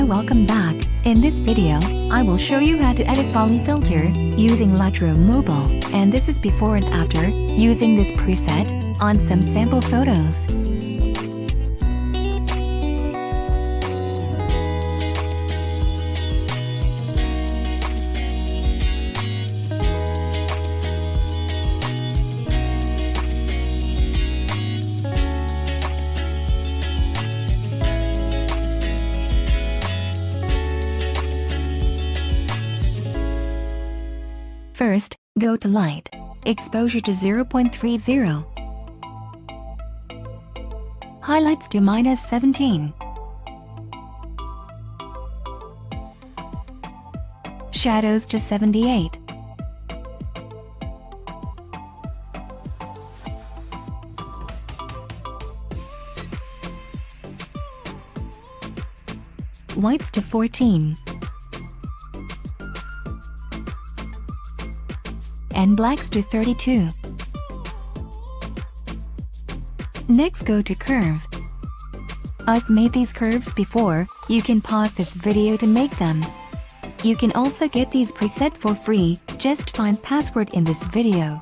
welcome back. In this video, I will show you how to edit Bali filter using Lightroom mobile, and this is before and after using this preset on some sample photos. First, go to Light, Exposure to 0.30, Highlights to -17, Shadows to 78, Whites to 14, and blacks to 32. Next, go to Curve. I've made these curves before, you can pause this video to make them. You can also get these presets for free, just find password in this video.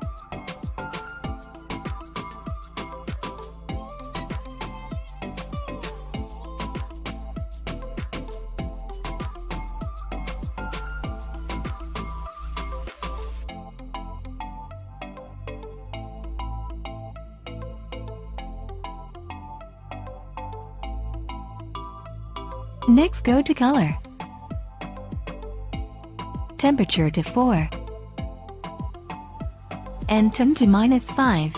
Next, go to Color. Temperature to 4. And Tone to -5.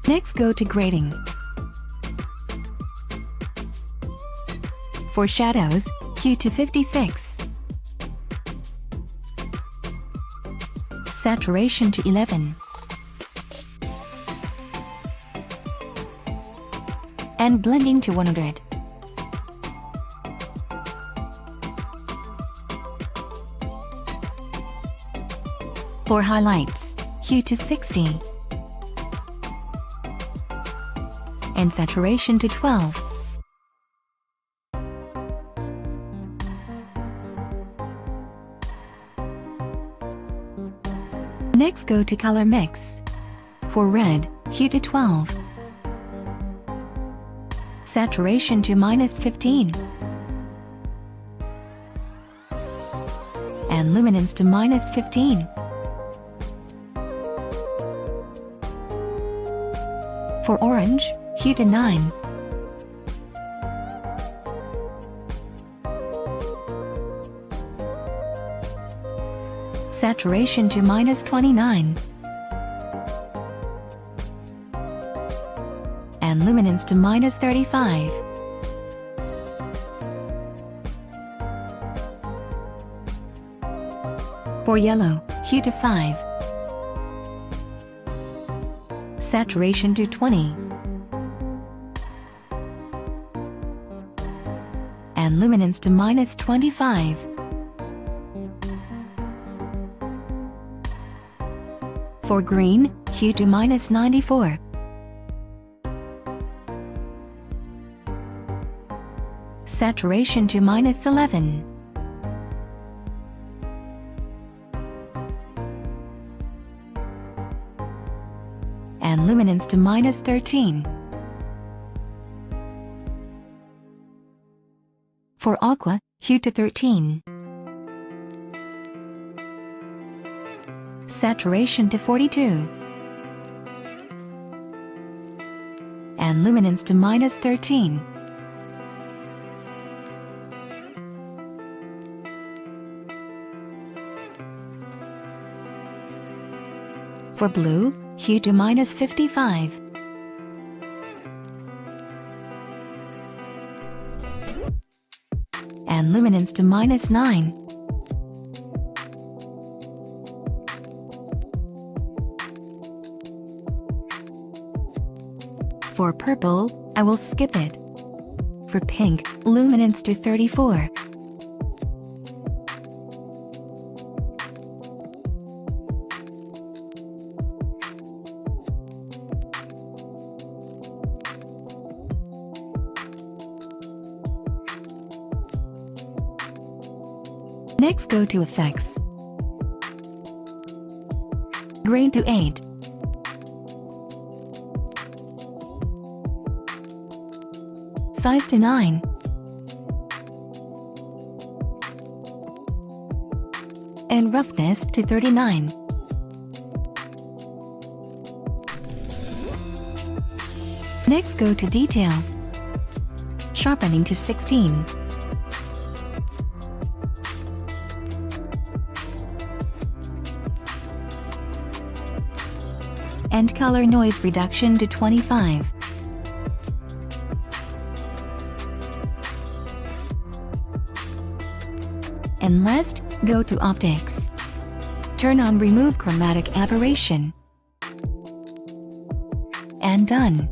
Next, go to Grading. For shadows, hue to 56. Saturation to 11. And blending to 100. For highlights, hue to 60. And saturation to 12. Next, go to Color Mix. For red, hue to 12. Saturation to -15. And luminance to -15. For orange, hue to 9. Saturation to -29. And luminance to -35. For yellow, hue to 5. Saturation to 20. And luminance to -25. For green, hue to -94. Saturation to -11. And luminance to -13. For aqua, hue to 13. Saturation to 42. And luminance to -13. For blue, hue to -55. And luminance to -9. For purple, I will skip it. For pink, luminance to 34. Next go to Effects. Grain to 8. Size to 9. And roughness to 39. Next go to Detail. Sharpening to 16. And Color Noise Reduction to 25. And last, go to Optics. Turn on Remove Chromatic Aberration. And done.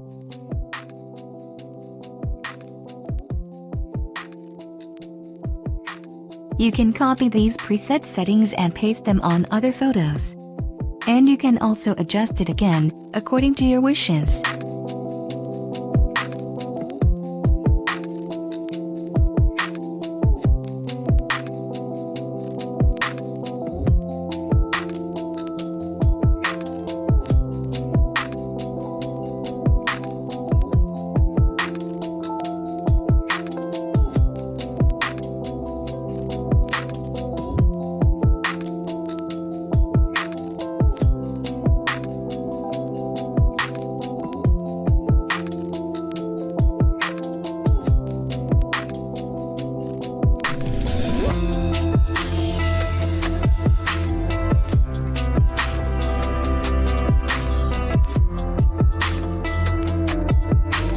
You can copy these preset settings and paste them on other photos. And you can also adjust it again, according to your wishes.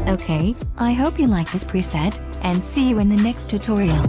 Okay, I hope you like this preset, and see you in the next tutorial.